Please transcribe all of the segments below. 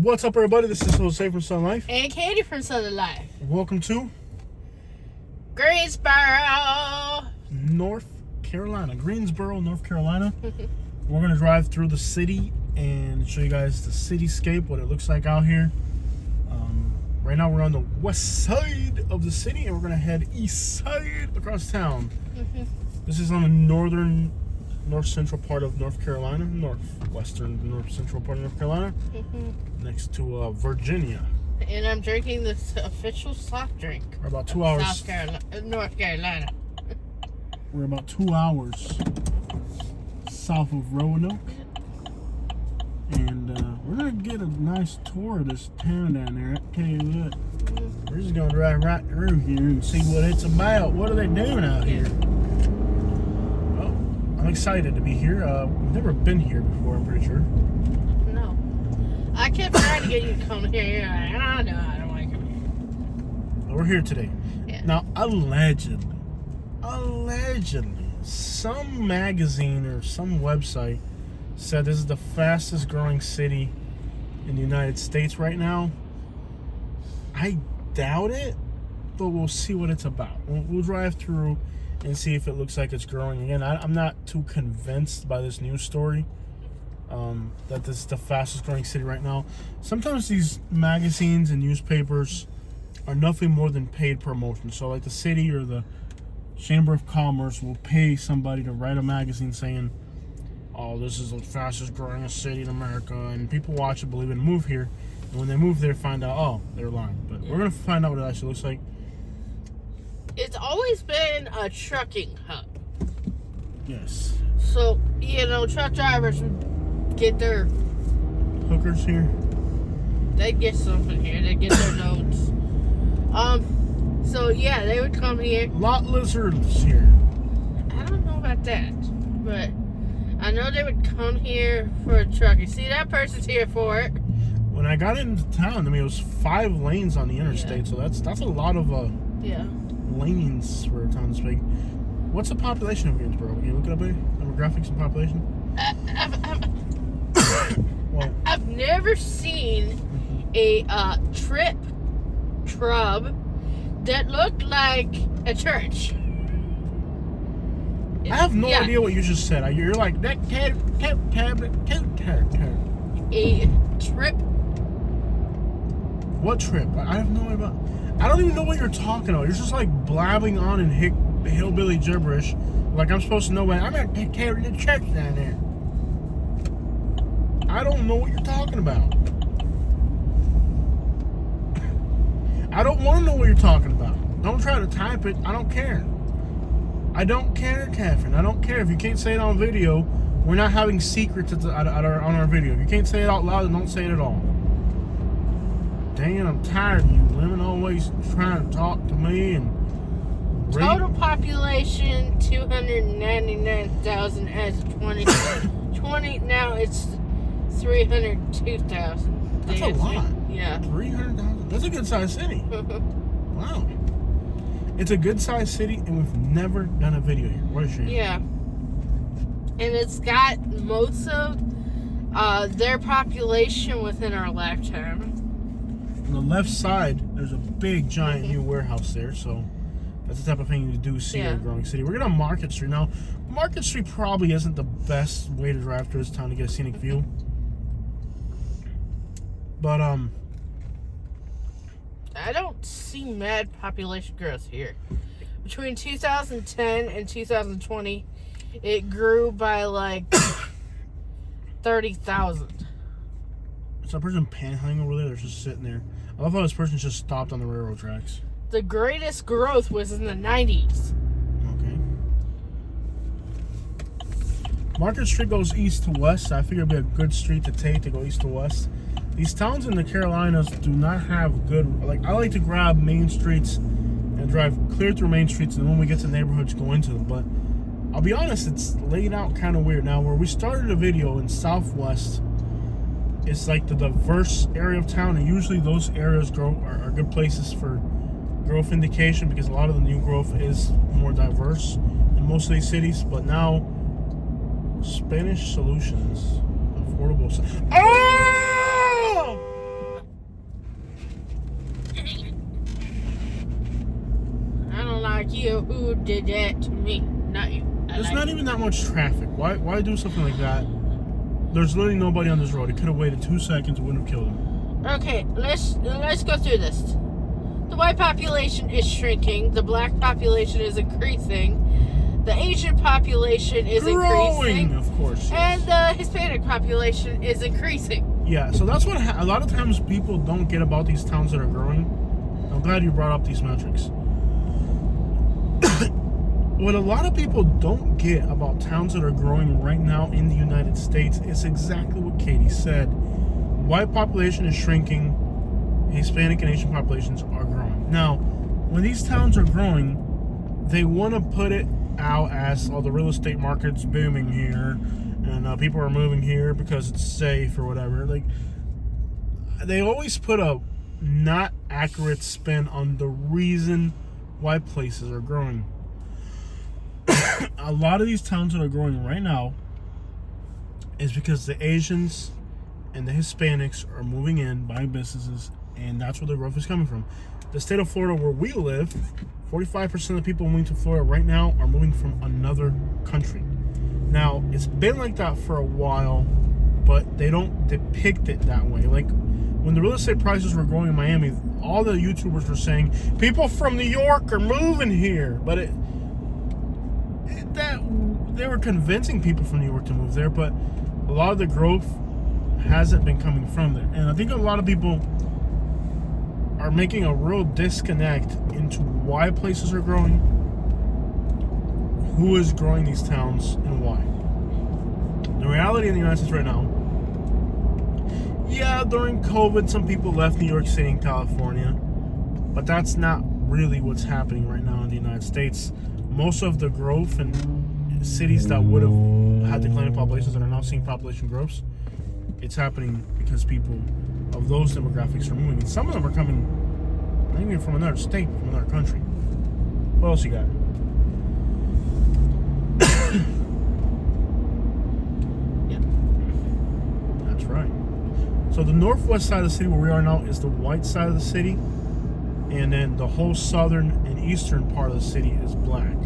What's up, everybody? This is Jose from Sun Life. And Katie from Southern Life. Welcome to Greensboro, North Carolina. Greensboro, North Carolina. We're going to drive through the city and show you guys the cityscape, what it looks like out here. Right now we're on the west side of the city and we're going to head east side across town. This is on the north central part of North Carolina, north central part of North Carolina, next to Virginia. And I'm drinking this official soft drink. We're about 2 hours. North Carolina. We're about 2 hours south of Roanoke, and we're gonna get a nice tour of this town down there. I tell you what, we're just gonna drive right through here and see what it's about. What are they doing out here? Well, I'm excited to be here. We've never been here before, I'm pretty sure. No. I kept trying to get you to come here. You're like, I don't want to come here. We're here today. Yeah. Now, allegedly, some magazine or some website said this is the fastest growing city in the United States right now. I doubt it, but we'll see what it's about. We'll drive through and see if it looks like it's growing. Again, I'm not too convinced by this news story that this is the fastest growing city right now. Sometimes these magazines and newspapers are nothing more than paid promotion. So like the city or the Chamber of Commerce will pay somebody to write a magazine saying, oh, this is the fastest growing city in America, and people watch it, believe it, and move here. And when they move there, find out, oh, they're lying. But we're going to find out what it actually looks like. It's always been a trucking hub. Yes. So, truck drivers would get their hookers here. They'd get something here. They'd get their loads. So, yeah, they would come here. Lot lizards here. I don't know about that, but I know they would come here for a truck. You see, that person's here for it. When I got into town, it was 5 lanes on the interstate, so that's a lot of lanes for a town this big. What's the population of Greensboro? Can you look it up here? Demographics and population? I've never seen a trub that looked like a church. I have no idea what you just said. You're like, that a trip. What trip? I have no idea about. I don't even know what you're talking about. You're just like blabbing on in hillbilly gibberish. Like I'm supposed to know when I'm going to take care of the church down there. I don't know what you're talking about. I don't want to know what you're talking about. Don't try to type it. I don't care. I don't care, Catherine. I don't care. If you can't say it on video, we're not having secrets on our video. If you can't say it out loud, then don't say it at all. Dang it, I'm tired of you women always trying to talk to me. And total population 299,000 as 2020. Now it's 302,000. That's a lot. Yeah. 300,000. That's a good sized city. Wow. It's a good sized city, and we've never done a video here. What is it? Yeah. And it's got most of their population within our lifetime. On the left side, there's a big, giant new warehouse there, so that's the type of thing you do see in a growing city. We're going to Market Street. Now, Market Street probably isn't the best way to drive through this town to get a scenic view. But, I don't see mad population growth here. Between 2010 and 2020, it grew by like 30,000. Is that person panhandling over there? They're just sitting there. I love how this person just stopped on the railroad tracks. The greatest growth was in the 90s. Okay. Market Street goes east to west. I figure it'd be a good street to take to go east to west. These towns in the Carolinas do not have good, I like to grab main streets and drive clear through main streets, and then when we get to neighborhoods, go into them. But I'll be honest, it's laid out kind of weird. Now, where we started a video in Southwest, it's like the diverse area of town, and usually those areas are good places for growth indication because a lot of the new growth is more diverse in most of these cities. But now, Spanish Solutions, affordable. Oh! you who did that to me, not you. There's not even that much traffic. Why do something like that? There's literally nobody on this road. It could have waited 2 seconds. It wouldn't have killed him. Okay, let's go through this. The white population is shrinking. The black population is increasing. The Asian population is increasing. Of course. Yes. And the Hispanic population is increasing. Yeah, so that's what a lot of times people don't get about these towns that are growing. I'm glad you brought up these metrics. What a lot of people don't get about towns that are growing right now in the United States is exactly what Katie said. White population is shrinking. Hispanic and Asian populations are growing. Now, when these towns are growing, they want to put it out as, the real estate market's booming here, and people are moving here because it's safe or whatever. Like, they always put a not accurate spin on the reason why places are growing. A lot of these towns that are growing right now is because the Asians and the Hispanics are moving in, buying businesses, and that's where the growth is coming from. The state of Florida where we live, 45% of the people moving to Florida right now are moving from another country. Now, it's been like that for a while, but they don't depict it that way. Like, when the real estate prices were growing in Miami, all the YouTubers were saying, people from New York are moving here. But they were convincing people from New York to move there, but a lot of the growth hasn't been coming from there. And I think a lot of people are making a real disconnect into why places are growing, who is growing these towns, and why. The reality in the United States right now, yeah, during COVID, some people left New York City and California, but that's not really what's happening right now in the United States. Most of the growth in cities that would have had declining populations that are now seeing population growth, it's happening because people of those demographics are moving. And some of them are coming not even from another state, from another country. What else you got? Yeah. That's right. So the northwest side of the city where we are now is the white side of the city. And then the whole southern and eastern part of the city is black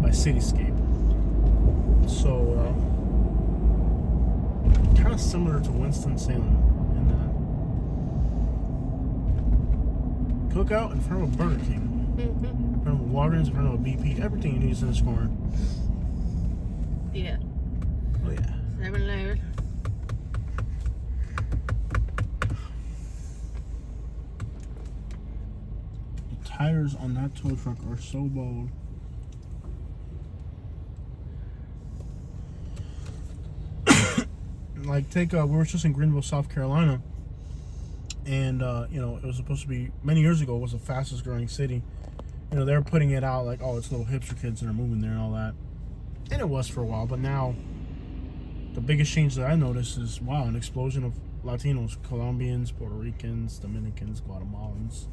by Cityscape. So, kind of similar to Winston-Salem in that. Cookout in front of a Burger King. In front of a Walgreens, in front of a BP. Everything you need is in this corner. Yeah. Oh, yeah. 7-Eleven. The tires on that tow truck are so bold. Like, we were just in Greensboro, South Carolina, and it was supposed to be, many years ago, it was the fastest growing city. They were putting it out like, oh, it's little hipster kids that are moving there and all that, and it was for a while. But now the biggest change that I noticed is, wow, an explosion of Latinos, Colombians, Puerto Ricans, Dominicans, Guatemalans,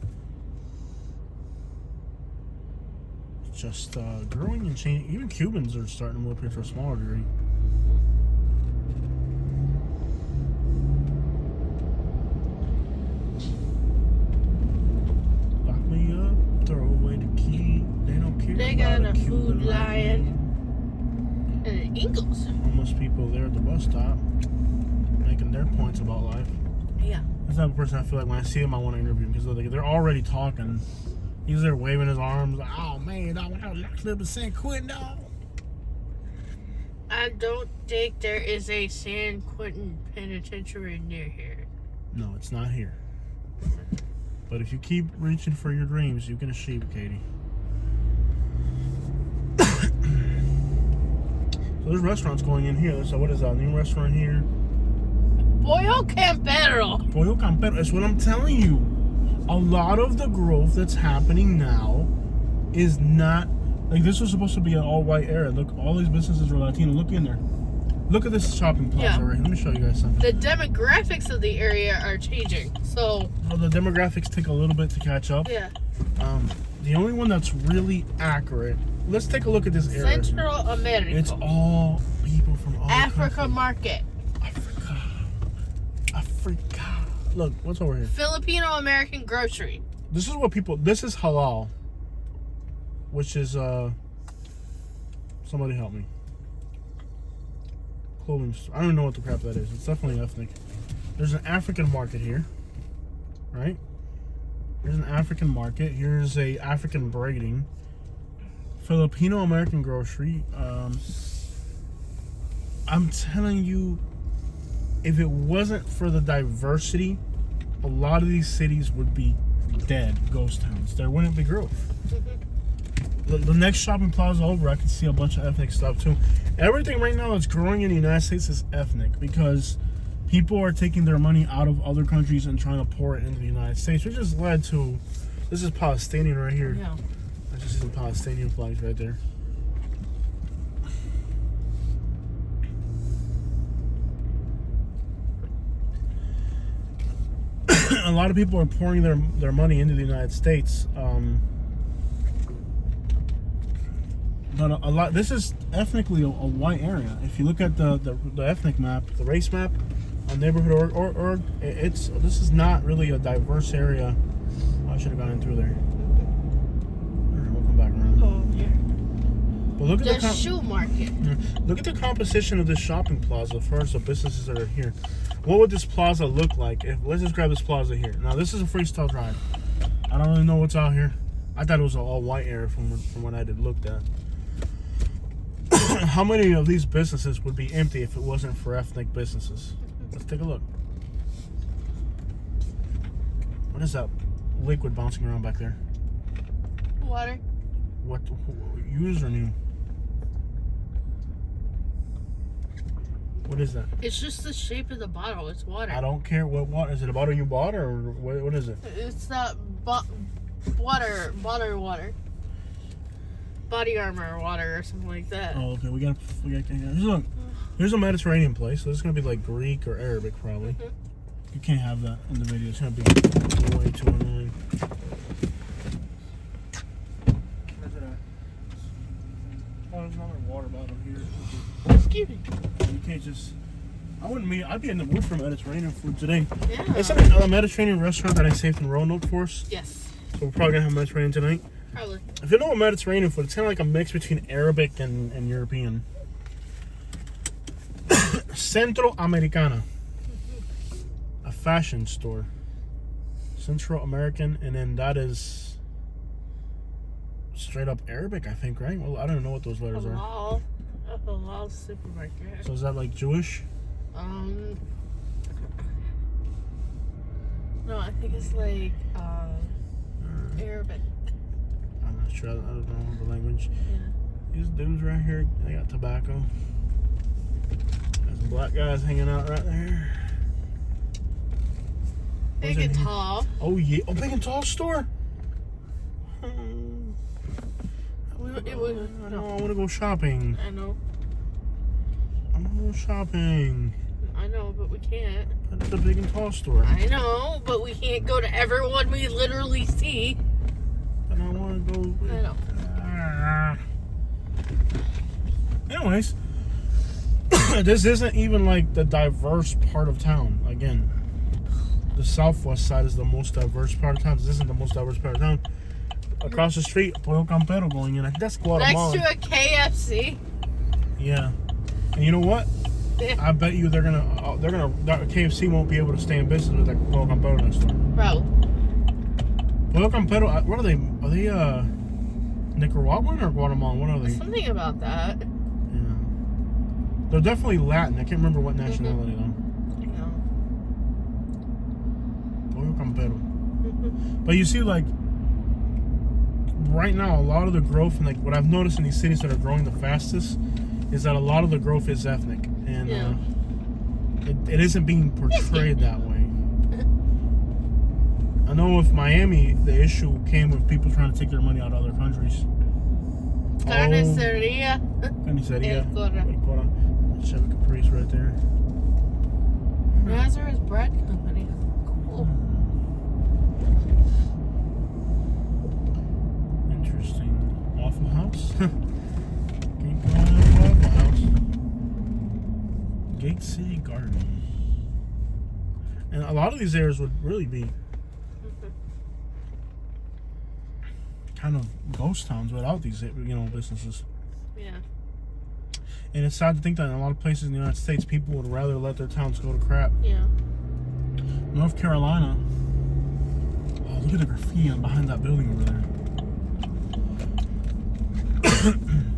just growing and changing. Even Cubans are starting to move here to a smaller degree. They got a Food Lion and an Eagles. Homeless people there at the bus stop making their points about life. Yeah. That's the type of person I feel like when I see them, I want to interview them because they're already talking. He's there waving his arms like, oh man, I want to live in San Quentin, dog. I don't think there is a San Quentin penitentiary near here. No, it's not here. But if you keep reaching for your dreams, you can achieve, Katie. So there's restaurants going in here. So what is that? New restaurant here? Pollo Campero. Pollo Campero. That's what I'm telling you. A lot of the growth that's happening now is not like this was supposed to be an all-white era. Look, all these businesses are Latino. Look in there. Look at this shopping plaza right here. Let me show you guys something. The demographics of the area are changing. So the demographics take a little bit to catch up. Yeah. The only one that's really accurate. Let's take a look at this area. Central America. It's all people from all Africa countries. Market. Africa. Look, what's over here? Filipino American grocery. This is what people. This is halal. which is somebody help me. Clothing store. I don't know what the crap that is. It's definitely ethnic. There's an African market here, right? Here's an African market. Here's a African braiding. Filipino American grocery. I'm telling you, if it wasn't for the diversity, a lot of these cities would be dead ghost towns. There wouldn't be growth. The next shopping plaza over, I can see a bunch of ethnic stuff too. Everything right now that's growing in the United States is ethnic because people are taking their money out of other countries and trying to pour it into the United States, which has led to, this is Palestinian right here. Yeah. I just see some Palestinian flags right there. A lot of people are pouring their money into the United States. But a lot. This is ethnically a white area. If you look at the ethnic map, the race map on neighborhood.org, this is not really a diverse area. Oh, I should have gone in through there. All right, we'll come back around. Oh, yeah. But look at the shoe market. Look at the composition of this shopping plaza as far as the businesses that are here. What would this plaza look like? Let's just grab this plaza here. Now, this is a freestyle drive. I don't really know what's out here. I thought it was an all-white area from what I did looked at. How many of these businesses would be empty if it wasn't for ethnic businesses? Let's take a look. What is that liquid bouncing around back there? Water. What? Used or new? What is that? It's just the shape of the bottle. It's water. I don't care what water. Is it a bottle you bought or what is it? It's not water. Body armor water or something like that. Oh, okay. We got. Here's a Mediterranean place. So it's gonna be like Greek or Arabic probably. You can't have that in the video. It's gonna be way too annoying. Where's it at? Oh, there's another water bottle here. Excuse me. You can't just. I'd be in the mood for Mediterranean food today. Yeah. It's a Mediterranean restaurant that I saved in Roanoke for us. Yes. So we're probably gonna have Mediterranean tonight. Probably. If you know what Mediterranean food, it's kind of like a mix between Arabic and European. Centro Americana. A fashion store. Central American, and then that is straight up Arabic, I think, right? Well, I don't know what those letters are. A halal supermarket. So is that like Jewish? No, I think it's like Arabic. I'm not sure. I don't know the language. Yeah. These dudes right here, they got tobacco. There's some black guys hanging out right there. Big and tall. Oh yeah, Big and Tall store. I want to go shopping. I know. I want to go shopping. I know, but we can't. That's the Big and Tall store. I know, but we can't go to everyone we literally see. And I want to go. I know. Anyways, this isn't even like the diverse part of town. Again, the southwest side is the most diverse part of town. This isn't the most diverse part of town. Across the street, Pollo Campero going in. I think that's Guatemala. Next to a KFC. Yeah, and you know what? I bet you they're gonna KFC won't be able to stay in business with that Pollo Campero next door. Bro. Pollo Campero, what are they? Are they Nicaraguan or Guatemalan? What are they? Something about that. Yeah, they're definitely Latin. I can't remember what nationality though. No. Pollo Campero. But you see, like right now, a lot of the growth and like what I've noticed in these cities that are growing the fastest is that a lot of the growth is ethnic, and it isn't being portrayed that way. I know with Miami, the issue came with people trying to take their money out of other countries. Carniceria. Carniceria. El Cora. Chevy Caprice right there. Nazareth Bread Company. Cool. Interesting. Waffle House. Keep going to Waffle House. Gate City Garden. And a lot of these areas would really be kind of ghost towns without these, businesses. Yeah. And it's sad to think that in a lot of places in the United States, people would rather let their towns go to crap. Yeah. North Carolina. Oh, look at the graffiti behind that building over there.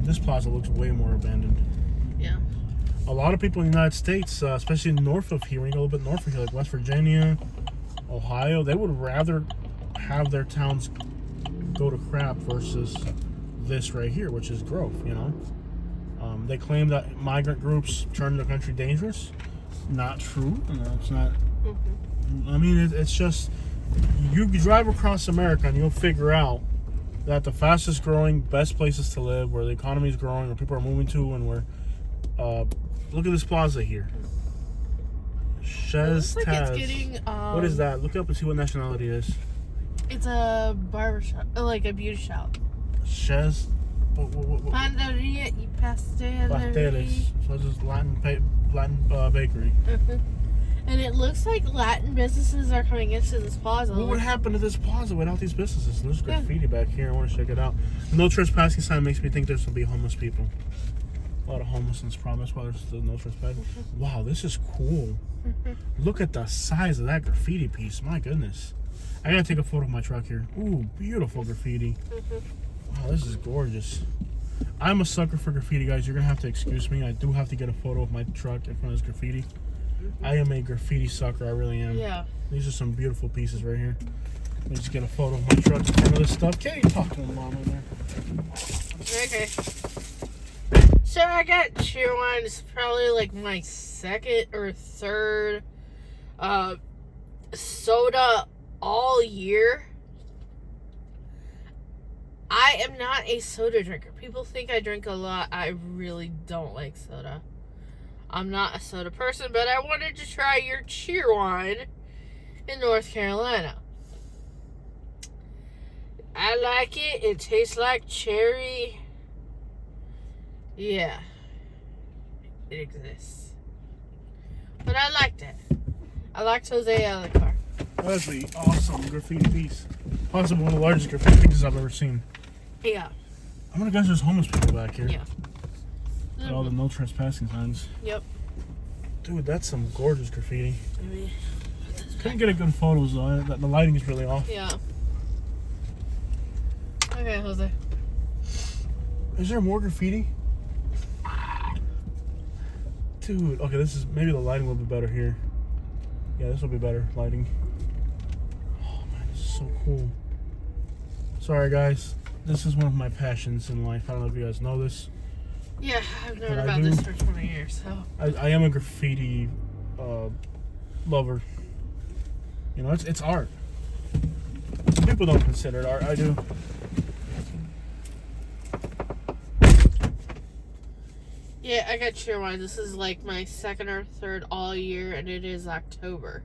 This plaza looks way more abandoned. Yeah. A lot of people in the United States, especially north of here, when you go a little bit north of here, like West Virginia, Ohio, they would rather have their towns go to crap versus this right here, which is growth, They claim that migrant groups turn the country dangerous. Not true. It's not. Mm-hmm. I mean, it's just, you drive across America and you'll figure out that the fastest growing, best places to live, where the economy is growing, where people are moving to, and where, look at this plaza here. Chez Like Taz. it's getting, What is that? Look up and see what nationality it is. It's a barbershop, like a beauty shop. Chez. Panderia y Pasteles. Pasteleria. So it's just Latin bakery. And it looks like Latin businesses are coming into this plaza. What would happen to this plaza without these businesses? There's graffiti back here. I want to check it out. No trespassing sign makes me think there's going to be homeless people. A lot of homelessness problem. That's why there's still no trespassing. Wow, this is cool. Look at the size of that graffiti piece. My goodness. I got to take a photo of my truck here. Ooh, beautiful graffiti. Wow, this is gorgeous. I'm a sucker for graffiti, guys. You're going to have to excuse me. I do have to get a photo of my truck in front of this graffiti. I am a graffiti sucker. I really am. Yeah. These are some beautiful pieces right here. Let me just get a photo of my truck in front of this stuff. Can't you talk to my mom in there? Okay. So I got cheer wine. It's probably like my second or third soda all year. I am not a soda drinker. People think I drink a lot. I really don't like soda. I'm not a soda person, but I wanted to try your cheer wine in North Carolina. I like it. It tastes like cherry. Yeah. It exists. But I liked it. I liked Jose Alucar. That's an awesome graffiti piece. Possibly one of the largest graffiti pieces I've ever seen. Yeah. I'm gonna guess there's homeless people back here. Yeah. With all the no trespassing signs. Yep. Dude, that's some gorgeous graffiti. Maybe. Couldn't get a good photos though. The lighting is really off. Yeah. Okay, Jose. Is there more graffiti? Dude, okay, this is, maybe the lighting will be better here. Yeah, this will be better lighting. Oh man, this is so cool. Sorry guys, this is one of my passions in life. I don't know if you guys know this. Yeah, I've known about this for 20 years, so. I am a graffiti lover. It's art. Some people don't consider it art. I do. Yeah, I got cheer wine. This is like my second or third all year, and it is October.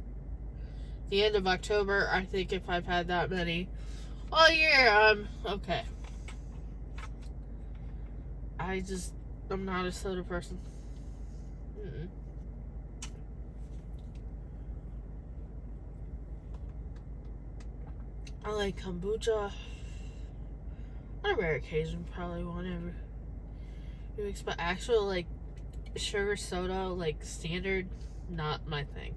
The end of October, I think if I've had that many all year, I'm okay. I'm not a soda person. Mm-mm. I like kombucha. On a rare occasion, probably whenever you expect actual like sugar soda, like standard, not my thing.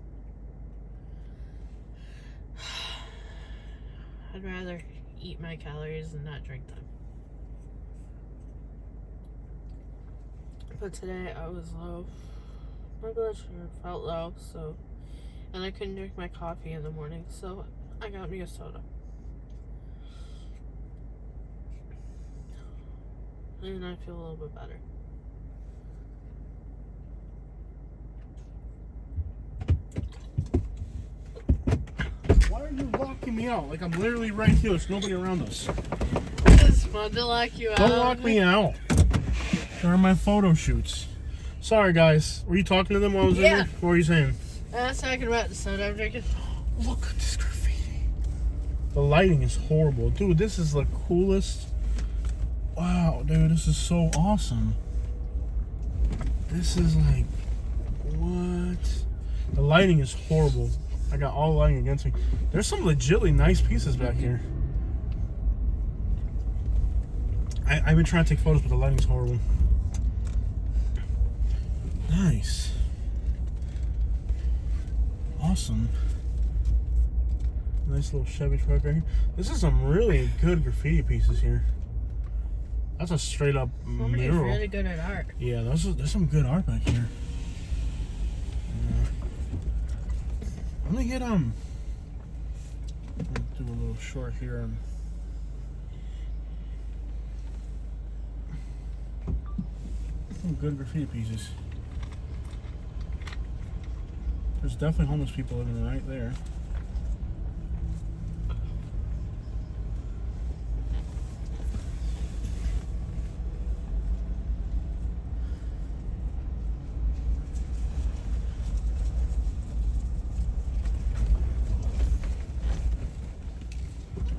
I'd rather eat my calories and not drink them. But today I was low. My blood sugar felt low, and I couldn't drink my coffee in the morning, so I got me a soda. And I feel a little bit better. Why are you locking me out? Like I'm literally right here. There's nobody around us. It's fun to lock you out. Don't lock me out. They're my photo shoots. Sorry guys. Were you talking to them while I was in there? What were you saying? I was talking about the soda I'm drinking. Look at this graffiti. The lighting is horrible. Dude, this is the coolest. Wow, dude, this is so awesome. This is like, what? The lighting is horrible. I got all the lighting against me. There's some legitly nice pieces back here. I've been trying to take photos, but the lighting's horrible. Nice. Awesome. Nice little Chevy truck right here. This is some really good graffiti pieces here. That's a straight up Somebody's mural. really good at art. Yeah, there's some good art back here. I'm gonna get do a little short here on some good graffiti pieces. There's definitely homeless people living right there.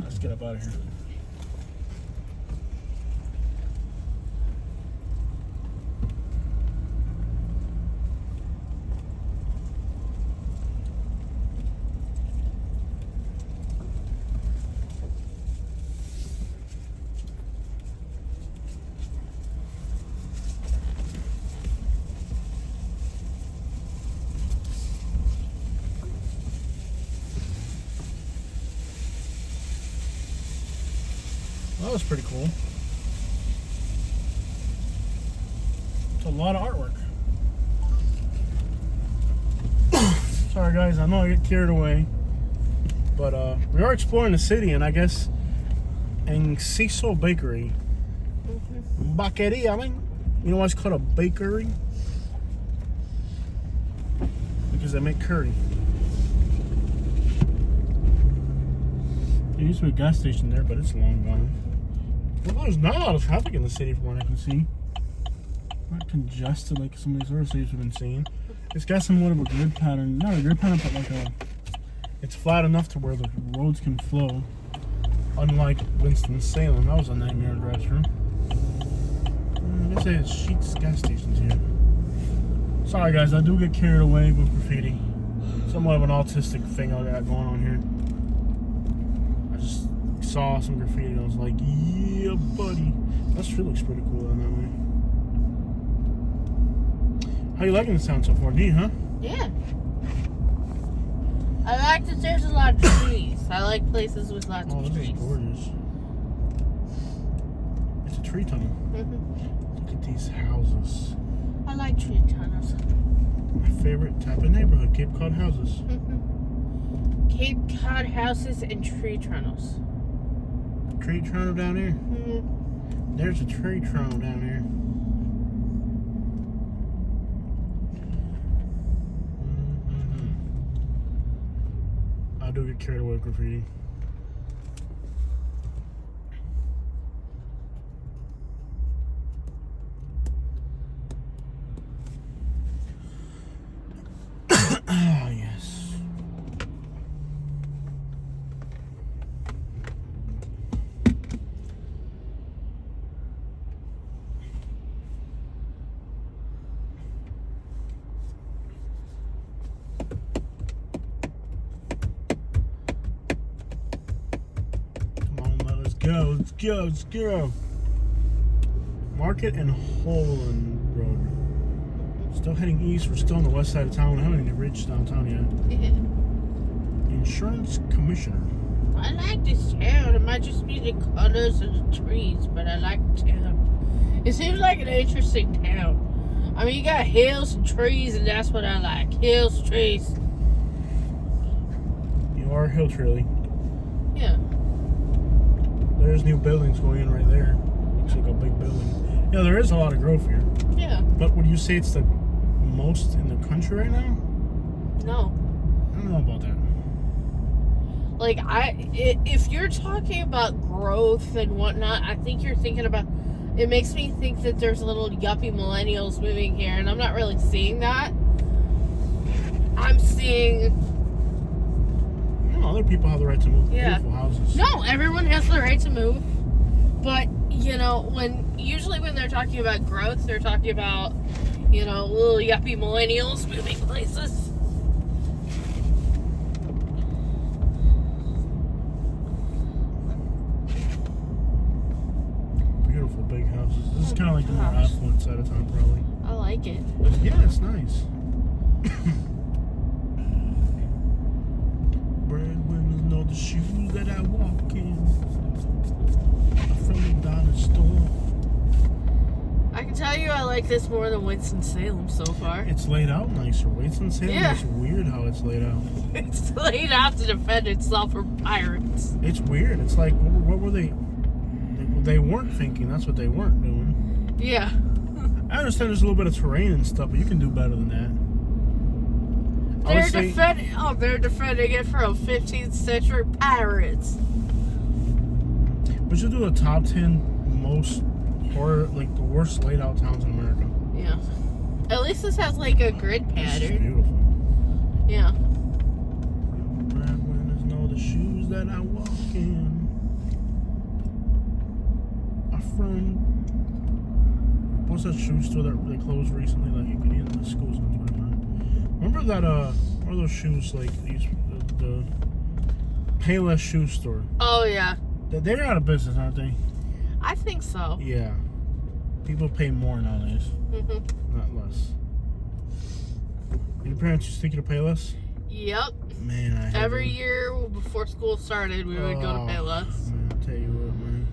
Let's get up out of here. That was pretty cool. It's a lot of artwork. Sorry guys, I know I get carried away. But we are exploring the city, and I guess in Cecil Bakery. Bakeria, I mean. You know why it's called a bakery? Because they make curry. There used to be a gas station there, but it's long gone. Well, there's not a lot of traffic in the city from what I can see. Not congested like some of these other cities we've been seeing. It's got somewhat of a grid pattern. Not a grid pattern, but like it's flat enough to where the roads can flow. Unlike Winston-Salem, that was a nightmare to drive through. I guess it's Sheetz gas stations here. Sorry guys, I do get carried away with graffiti. Somewhat of an autistic thing I got going on here. Saw some graffiti and I was like, yeah, buddy. That street looks pretty cool down that way. How you liking the town so far? Neat, huh? Yeah. I like that there's a lot of trees. I like places with lots of trees. Oh, this is gorgeous. It's a tree tunnel. Look at these houses. I like tree tunnels. My favorite type of neighborhood, Cape Cod houses. Cape Cod houses and tree tunnels. Tree tunnel down here. There's a tree tunnel down here. I do get carried away with graffiti. Ah, yes. Let's go. Market and Holland Road. Still heading east. We're still on the west side of town. We haven't even reached downtown yet. Insurance Commissioner. I like this town. It might just be the colors of the trees, but I like the town. It seems like an interesting town. I mean, you got hills and trees, and that's what I like. Hills, trees. You are hill trailing. Yeah. There's new buildings going in right there. Looks like a big building. Yeah, there is a lot of growth here. Yeah. But would you say it's the most in the country right now? No. I don't know about that. Like, if you're talking about growth and whatnot, I think you're thinking about, it makes me think that there's little yuppie millennials moving here, and I'm not really seeing that. I'm seeing... No, other people have the right to move to beautiful houses. No, everyone has the right to move. But, you know, usually when they're talking about growth, they're talking about, you know, little yuppie millennials moving places. like the more affluent side of town, probably. I like it. But yeah, it's nice. Breadwinners know the shoes that I walk in. From the dollar store. I can tell you I like this more than Winston-Salem so far. It's laid out nicer. Winston-Salem is weird how it's laid out. It's laid out to defend itself from pirates. It's weird. It's like, what were they? They weren't thinking. That's what they weren't doing. Yeah. I understand there's a little bit of terrain and stuff, but you can do better than that. They're defending it from 15th century pirates. We should do a top 10 most horror, like the worst laid out towns in America. Yeah. At least this has like a grid pattern. This is beautiful. Yeah. Breadwinners know the shoes that I walk in. From what's that shoe store that they closed recently? Like you could get into the schools in 29. Remember that? What are those shoes like? These the Payless shoe store. Oh yeah. They're out of business, aren't they? I think so. Yeah. People pay more nowadays, not less. Your parents used to take you to Payless? Yep. Man, every year before school started, we would go to Payless. Man, I'll tell you what, man.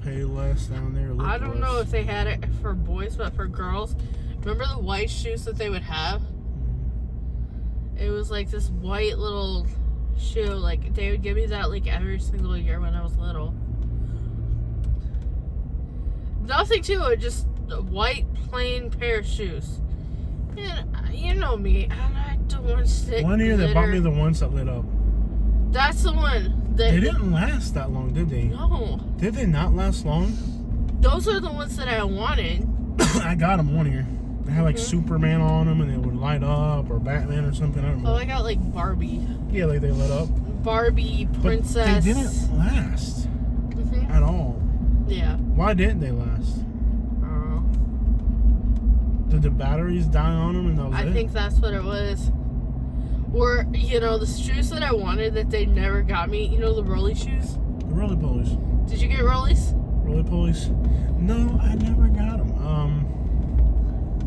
Payless down there. I don't know if they had it for boys, but for girls, remember the white shoes that they would have? It was like this white little shoe. Like they would give me that like every single year when I was little. Nothing to it, just a white plain pair of shoes. And you know me, I don't want to stick. One year they bought me the ones that lit up. That's the one. They didn't last that long, did they? No. Did they not last long? Those are the ones that I wanted. I got them one year. They had like Superman on them and they would light up, or Batman or something. I don't know. Oh, I got like Barbie. Yeah, like they lit up. Barbie, princess. But they didn't last at all. Yeah. Why didn't they last? Did the batteries die on them and that was it? I think that's what it was. Or, you know, the shoes that I wanted that they never got me. You know, the rolly shoes? The roly polies. Did you get rollies? Roly polies? No, I never got them.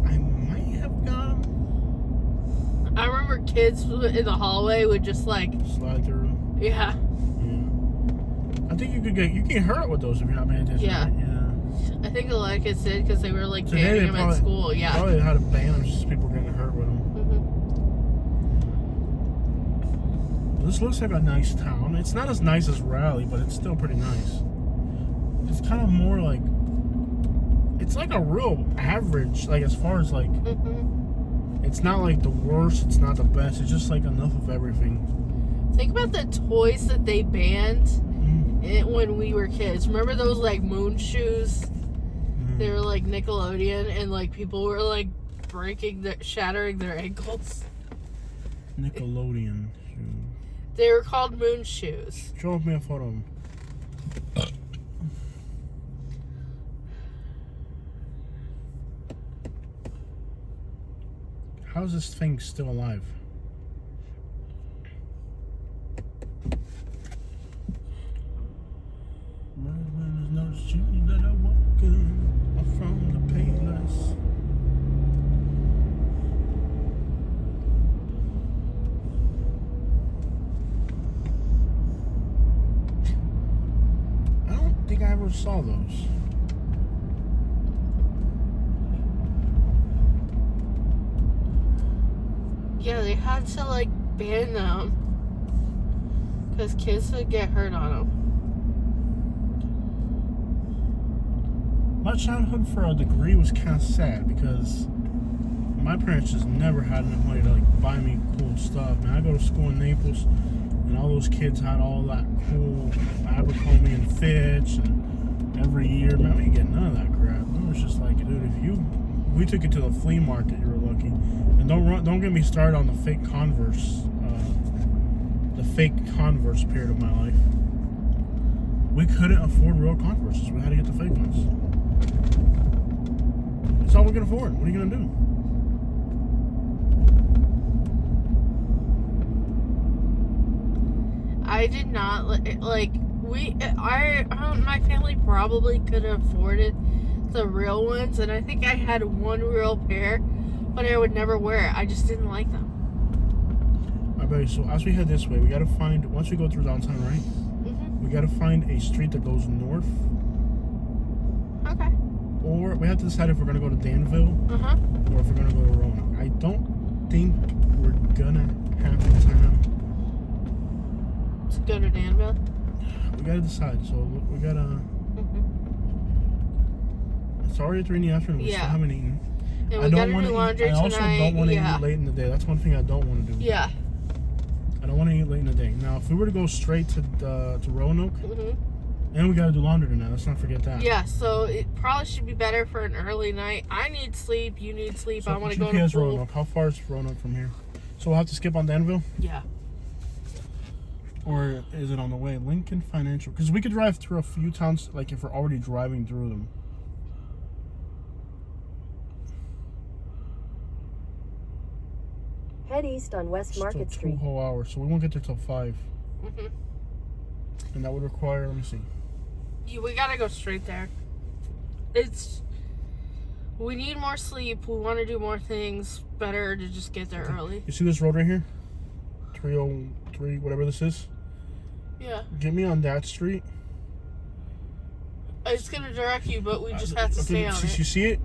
I might have got them. I remember kids in the hallway would just like slide through. Yeah. I think you can get hurt with those if you're not paying attention. Yeah. Right? Yeah. I think a lot of kids did because they were like Today banning them at school. Yeah. Probably had to ban them just people were getting hurt with them. This looks like a nice town. It's not as nice as Raleigh, but it's still pretty nice. It's kind of more like, it's like a real average, like as far as like, it's not like the worst, it's not the best, it's just like enough of everything. Think about the toys that they banned when we were kids. Remember those like moon shoes? They were like Nickelodeon and like people were like shattering their ankles. Nickelodeon shoes. They were called moon shoes. Show me a photo of them. How is this thing still alive? There's no shoes that I walk in from the Payless. I don't think I ever saw those. Yeah, they had to like ban them because kids would get hurt on them. My childhood for a degree was kind of sad because my parents just never had enough money to like buy me cool stuff. Man, I go to school in Naples and all those kids had all that cool Abercrombie and Fitch, and every year, man, we didn't get none of that crap. It was just like, dude, we took it to the flea market, you were lucky. And don't get me started on the fake Converse period of my life. We couldn't afford real Converses. We had to get the fake ones. That's all we can afford. What are you gonna do? I did not like My family probably could have afforded the real ones, and I think I had one real pair, but I would never wear it. I just didn't like them. Alright, so as we head this way, we gotta find, once we go through downtown, right? Mm-hmm. We gotta find a street that goes north. Okay. Or we have to decide if we're gonna go to Danville or if we're gonna go to Roanoke. I don't think we're gonna have the time to go to Danville. We gotta decide. So we gotta. It's already 3 in the afternoon. We still haven't eaten. And we gotta do laundry tonight. I also don't want to eat late in the day. That's one thing I don't want to do. Yeah. I don't want to eat late in the day. Now, if we were to go straight to Roanoke, and we gotta do laundry tonight. Let's not forget that. Yeah. So it probably should be better for an early night. I need sleep. You need sleep. So I want to go to the pool. Roanoke. How far is Roanoke from here? So we'll have to skip on Danville. Yeah. Or is it on the way? Lincoln Financial. Because we could drive through a few towns, like if we're already driving through them. Head east on West Market Street. 2 whole hours, so we won't get there till 5. And that would require, let me see. We gotta go straight there. We need more sleep. We want to do more things. Better to just get there early. You see this road right here? 303, whatever this is? Yeah. Get me on that street. It's gonna direct you, but we just have to stay on it. You see it?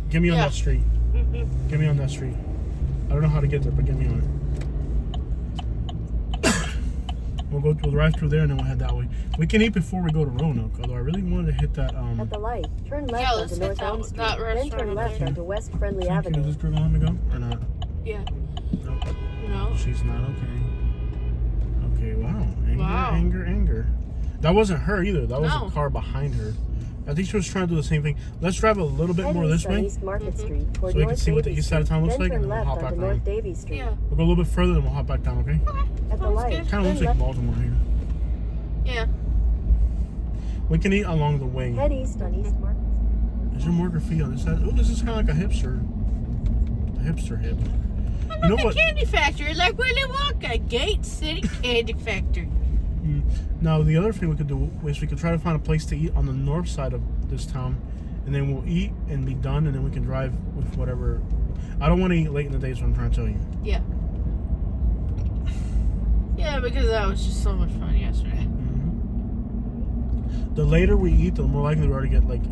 Get me on that street. Get me on that street. I don't know how to get there, but get me on it. We'll drive through there and then we'll head that way. We can eat before we go to Roanoke, although I really wanted to hit that. At the light, turn left onto North Elm Street, then turn left onto West Friendly Avenue. Is this girl gonna let me go or not? Yeah. Nope. No. She's not okay. Okay, wow. Anger. That wasn't her either. That was a car behind her. I think she was trying to do the same thing. Let's drive a little bit more this way. East Market Street, So we can see what the east side of town looks like, and then we'll hop back North down. Davie Street. Yeah. We'll go a little bit further, then we'll hop back down, okay? At the light. Kind of looks like Baltimore here. Yeah. We can eat along the way. Head east on East Market Street. Is there more graffiti on this side? Oh, this is kind of like a hipster. A hipster hip. How about the candy factory, like Willy Wonka, Gate City Candy Factory. Now, the other thing we could do is we could try to find a place to eat on the north side of this town, and then we'll eat and be done, and then we can drive with whatever. I don't want to eat late in the day, is what I'm trying to tell you. Yeah. Yeah, because that was just so much fun yesterday. The later we eat, the more likely we are to get, like,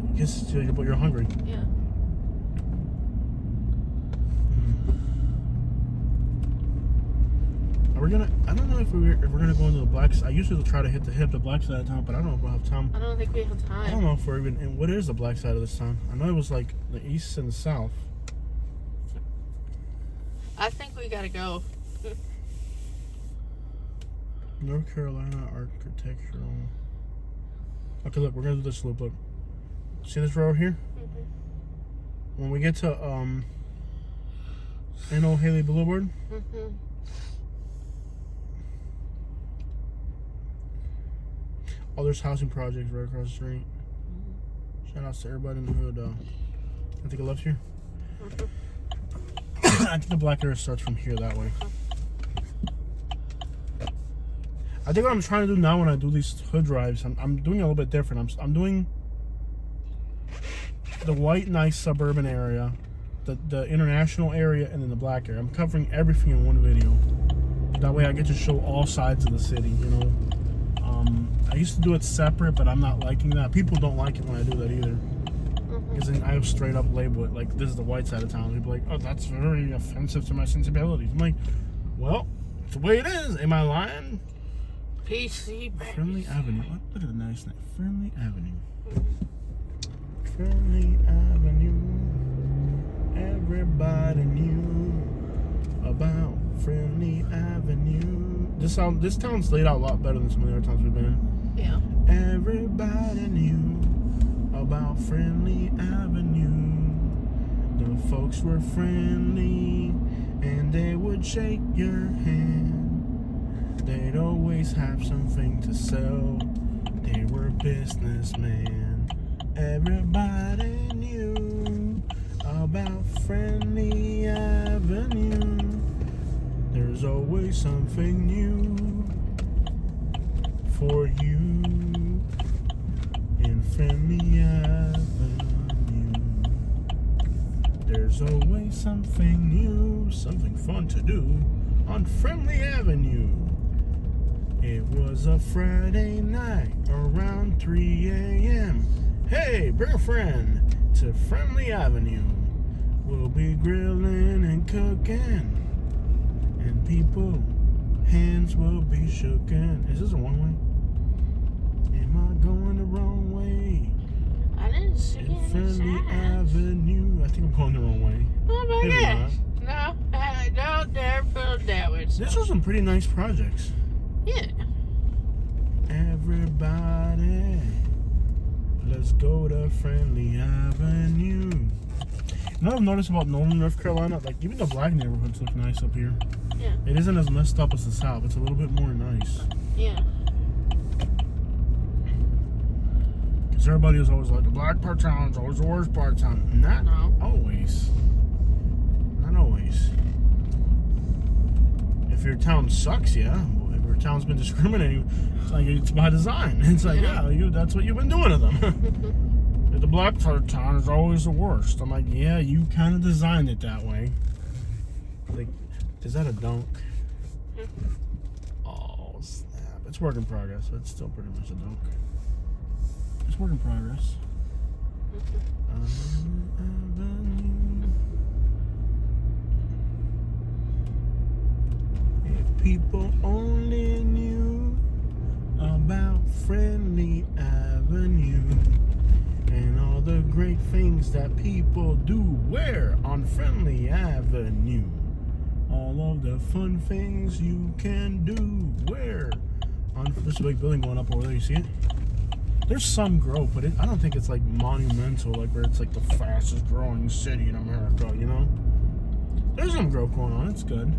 but you're hungry. Yeah. We're gonna. I don't know if we're gonna go into the black side. I usually try to hit the black side of town, but I don't know if we'll have time. I don't think we have time. I don't know if we're even. And what is the black side of this town? I know it was like the east and the south. I think we gotta go. North Carolina Architectural. Okay, look, we're gonna do this loop. Look, see this road here? When we get to N.O. Haley Boulevard. Oh, there's housing projects right across the street. Shout out to everybody in the hood. I think I left here. I think the black area starts from here that way. I think what I'm trying to do now when I do these hood drives, I'm doing a little bit different. I'm doing the white, nice suburban area, the international area, and then the black area. I'm covering everything in one video. That way I get to show all sides of the city, you know. I used to do it separate, but I'm not liking that. People don't like it when I do that either. Because then I straight up label it like this is the white side of town. People are like, oh, that's very offensive to my sensibilities. I'm like, well, it's the way it is. Am I lying? PC Friendly Avenue. Look at the nice name. Friendly Avenue. Friendly Avenue. Everybody knew about Friendly Avenue. This town's laid out a lot better than some of the other towns we've been in. Yeah. Everybody knew about Friendly Avenue. The folks were friendly and they would shake your hand. They'd always have something to sell. They were businessmen. Everybody knew about Friendly Avenue. There's always something new for you. Try something new, something fun to do on Friendly Avenue. It was a Friday night around 3 a.m. Hey, bring a friend to Friendly Avenue. We'll be grilling and cooking, and people, hands will be shooken. Is this a one-way? Am I going the wrong way? I didn't see In any Friendly signs. Avenue. I think I'm going the wrong way. Oh my Maybe gosh. No, I don't dare feel damaged. This was some pretty nice projects. Yeah. Everybody, let's go to Friendly Avenue. You know what I've noticed about Northern North Carolina? Like, even the black neighborhoods look nice up here. Yeah. It isn't as messed up as the South. It's a little bit more nice. Yeah. Because everybody was always like, the black part of town is always the worst part of town. Not always. Not always. If your town sucks, yeah. If your town's been discriminating, it's like it's by design. It's like, yeah, that's what you've been doing to them. The black part of town is always the worst. I'm like, yeah, you kind of designed it that way. Like, is that a dunk? Oh, snap. It's work in progress, but it's still pretty much a dunk. It's work in progress. If people only knew about Friendly Avenue and all the great things that people do where on Friendly Avenue. All of the fun things you can do where on... There's a big building going up over there, you see it? There's some growth, but I don't think it's like monumental, like where it's like the fastest growing city in America, you know? There's some growth going on, it's good.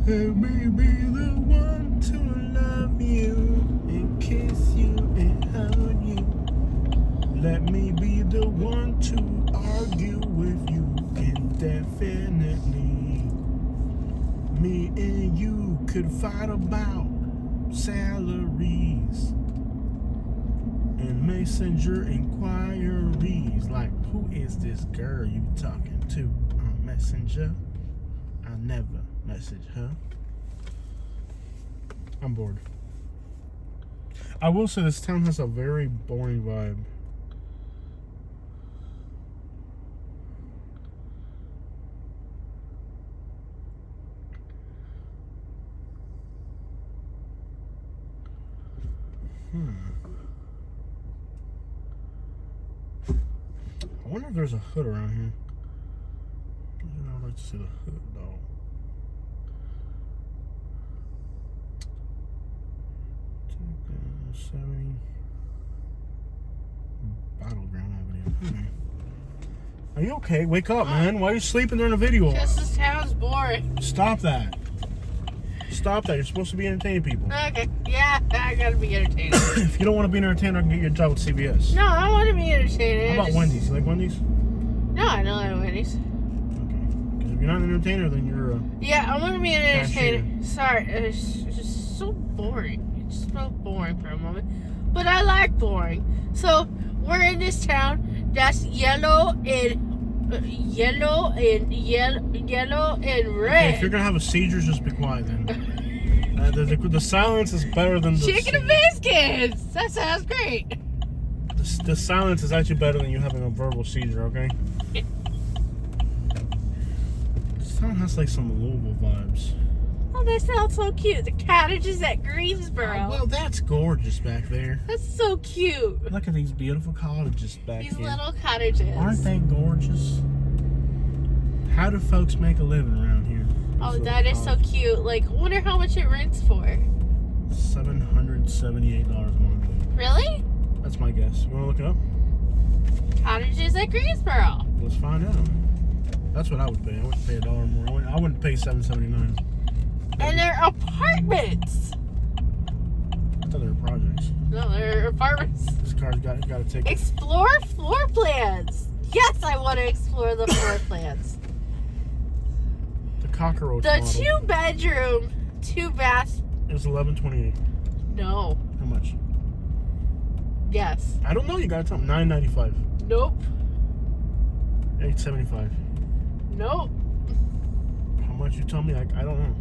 Let me be the one to love you and kiss you and hug you. Let me be the one to argue with you, and definitely me and you could fight about salaries and messenger inquiries. Like, who is this girl you talking to on Messenger? I never message her. I'm bored. I will say this town has a very boring vibe. I wonder if there's a hood around here. I'd like to see the hood though. Take 70 Battleground Avenue. Are you okay? Wake up, man. Why are you sleeping during the video? Because this town's boring. Stop that. Stop that. You're supposed to be entertaining people. Okay. Yeah, I gotta be entertaining. If you don't want to be an entertainer, I can get you a job with CBS. No, I want to be entertaining. How about Wendy's? You like Wendy's? No, I don't like Wendy's. Okay. Because if you're not an entertainer, then you're Yeah, I want to be an entertainer. Cashier. Sorry, it's just so boring. It's so boring for a moment. But I like boring. So, we're in this town that's yellow and red. If you're gonna have a seizure, just be quiet then. The silence is better than the... Chicken and biscuits! That sounds great. The silence is actually better than you having a verbal seizure, okay? This town has like some Louisville vibes. Oh, they sound so cute. The cottages at Greensboro. Oh, well, that's gorgeous back there. That's so cute. Look at these beautiful cottages back These here. little cottages. Aren't they gorgeous? How do folks make a living around here? Oh, that is so cute. Like, wonder how much it rents for. $778 a month. Really? That's my guess. You want to look it up? Cottages at Greensboro. Let's find out. That's what I would pay. I wouldn't pay $1 more. I wouldn't pay $779. And they're apartments. I thought they were projects. No, they're apartments. This car's got a ticket. Explore floor plans. Yes, I want to explore the floor plans. The cockroach The model. 2-bedroom 2 baths. It's $11.28. No. How much? Yes. I don't know. You gotta tell me. $9.95. Nope. $8.75. Nope. How much? You tell me. I don't know.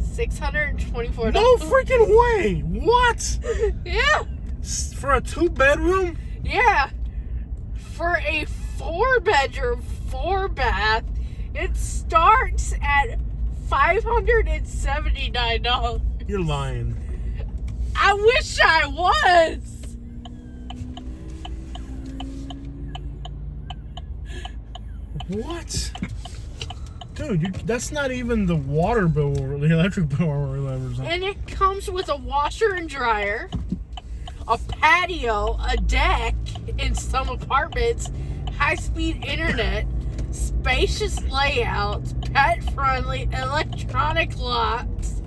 $624. No freaking way! What? Yeah. For a 2-bedroom? Yeah. For a 4-bedroom, 4-bath, it starts at $579. You're lying. I wish I was. What? Dude, that's not even the water bill or the electric bill or whatever. And it comes with a washer and dryer, a patio, a deck in some apartments, high-speed internet, spacious layouts, pet-friendly electronic locks,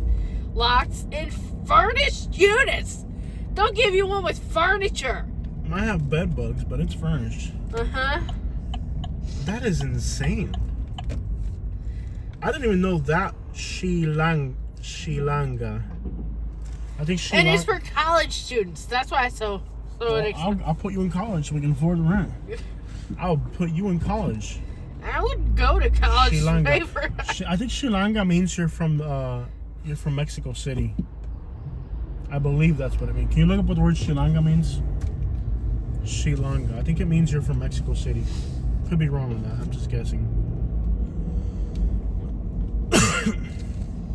and furnished units. They'll give you one with furniture. I have bed bugs, but it's furnished. Uh-huh. That is insane. I didn't even know that Shilanga. I think Shilanga. And it's for college students. That's why it's so I'll put you in college so we can afford the rent. I'll put you in college. I would go to college. Shilanga. I think Shilanga means you're from Mexico City. I believe that's what it means. Can you look up what the word Shilanga means? Shilanga. I think it means you're from Mexico City. Could be wrong on that. I'm just guessing.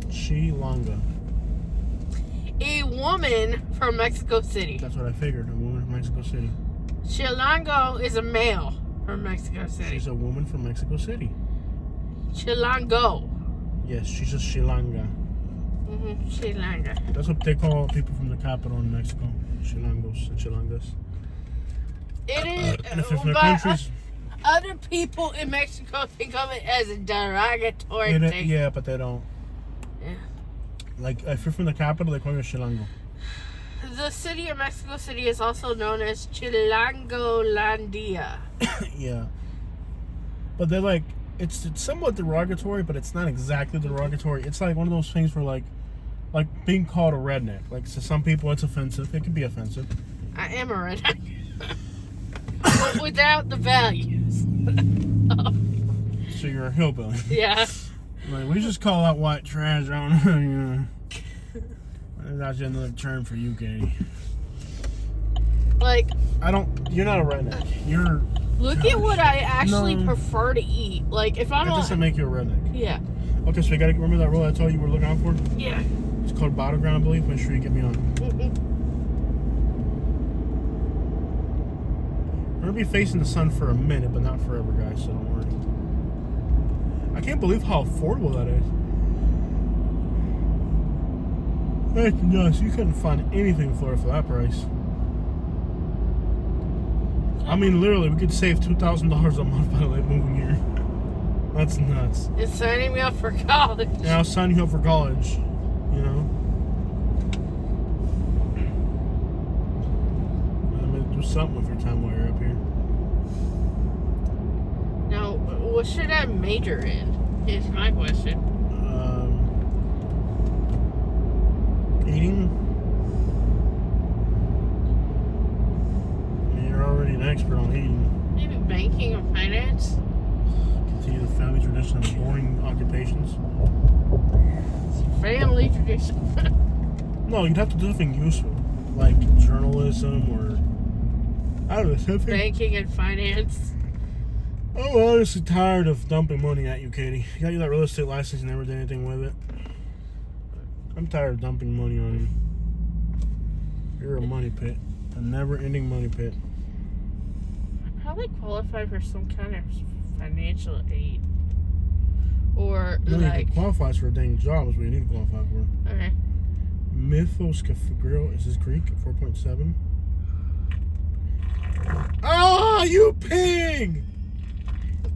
Shilanga. A woman from Mexico City. That's what I figured. A woman from Mexico City. Chilango is a male from Mexico City. She's a woman from Mexico City. Chilango. Yes, she's a Shilanga. Mm-hmm. Chilanga. That's what they call people from the capital in Mexico. Shilangos and Chilangas. It is. And if it's from the but countries, other people in Mexico think of it as a derogatory thing. yeah, but they don't. Yeah. Like, if you're from the capital, they call you a Chilango. The city of Mexico City is also known as Chilangolandia. Yeah. But they're like, it's somewhat derogatory, but it's not exactly derogatory. It's like one of those things where, like being called a redneck. Like, to some people, it's offensive. It can be offensive. I am a redneck. But without the values. So you're a hillbilly. Yeah. Like, we just call that white trash. I don't know, you know. That's another term for you, Katie. Like, you're not a redneck. You're... Look at what I actually prefer to eat. Like, if I'm That doesn't make you a redneck. Yeah. Okay, so you gotta remember that rule I told you we're looking out for? Yeah. It's called Battleground, I believe. Make sure you get me on. We're gonna be facing the sun for a minute, but not forever, guys, so don't worry. I can't believe how affordable that is. That's nuts. You couldn't find anything in Florida for that price. I mean, literally, we could save $2,000 a month by moving here. That's nuts. It's signing me up for college. Yeah, I'll sign you up for college. You know? I'm gonna do something with your time while you're up here. Now, what should I major in? Is my question. Eating. I mean, you're already an expert on eating. Maybe banking or finance. Continue the family tradition of boring occupations. Family tradition. No, you'd have to do something useful, like journalism or I don't know, something. Banking and finance. I'm honestly tired of dumping money at you, Katie. You got you that real estate license and never did anything with it. I'm tired of dumping money on you. You're a money pit. A never-ending money pit. I probably qualify for some kind of financial aid. Or, No, like... you can qualify for a dang job is what you need to qualify for. Okay. Mythos Grill. Is this Greek? 4.7. Oh, you pig!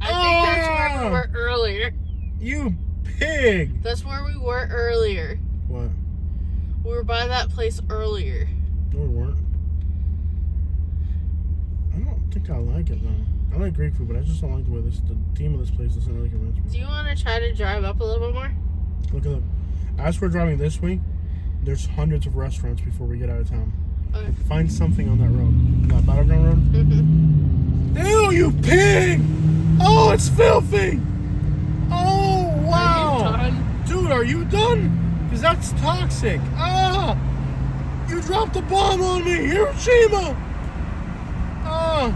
I think that's where we were earlier. You pig! That's where we were earlier. What? We were by that place earlier. No, we weren't. I don't think I like it, though. I like Greek food, but I just don't like the way the theme of this place doesn't really convince me. Do you want to try to drive up a little bit more? Look at the... As we're driving this way, there's hundreds of restaurants before we get out of town. Okay. Find something on that road. That battleground road. Mm-hmm. Ew, you pig! Oh, it's filthy! Oh, wow! Are you done? Dude, are you done? Because that's toxic. Ah! You dropped a bomb on me! Hiroshima! Ah!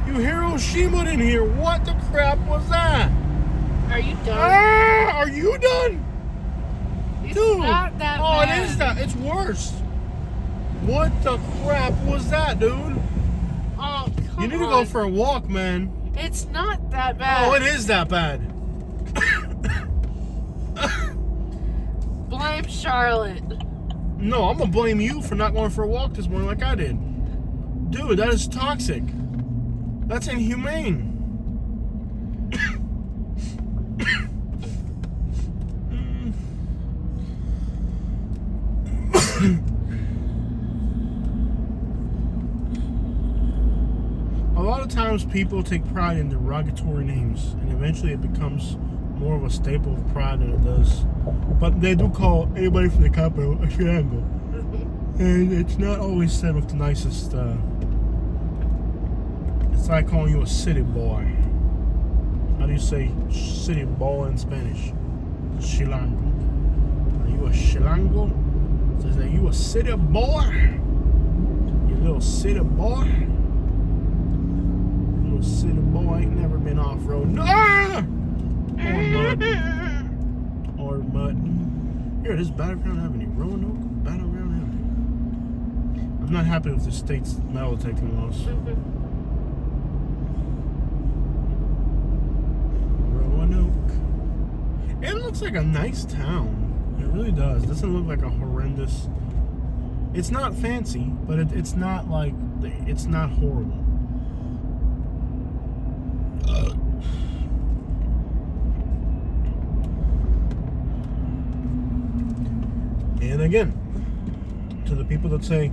You Hiroshima'd in here. What the crap was that? Are you done? Ah! Are you done? It's Dude! not that Oh, bad. it is that. It's worse. What the crap was that, dude? Oh, come You need to on. go for a walk, man. It's not that bad. Oh, it is that bad. Blame Charlotte. No, I'm gonna blame you for not going for a walk this morning like I did. Dude, that is toxic. That's inhumane. A lot of times people take pride in derogatory names, and eventually it becomes more of a staple of pride than it does. But they do call anybody from the capital a chilango. And it's not always said with the nicest, it's like calling you a city boy. How do you say city boy in Spanish? Chilango. Are you a chilango? So are you a city boy? You little city boy? Little city boy ain't never been off-road. No! Ah! Or mud. Or mud. Here, this Battleground Avenue. Roanoke, Battleground Avenue. I'm not happy with the state's metal detecting laws. Roanoke. It looks like a nice town. It really does. It doesn't look like a horrendous... It's not fancy, but it's not like... It's not horrible. And again, to the people that say,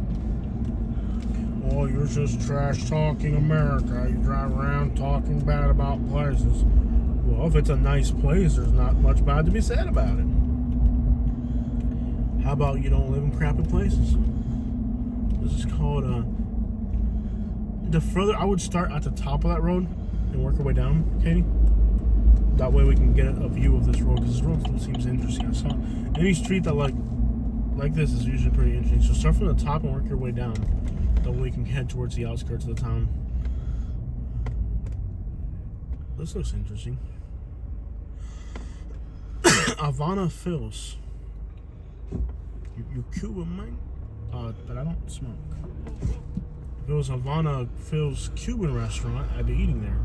"Oh, you're just trash talking America. You drive around talking bad about places." Well, if it's a nice place, there's not much bad to be said about it. How about you don't live in crappy places? This is called the further I would start at the top of that road and work our way down, Katie. That way we can get a view of this road, because this road seems interesting. I saw any street that like this is usually pretty interesting. So start from the top and work your way down. That way we can head towards the outskirts of the town. This looks interesting. Havana Phil's. You Cuban, man? But I don't smoke. If it was Havana Phil's Cuban restaurant, I'd be eating there.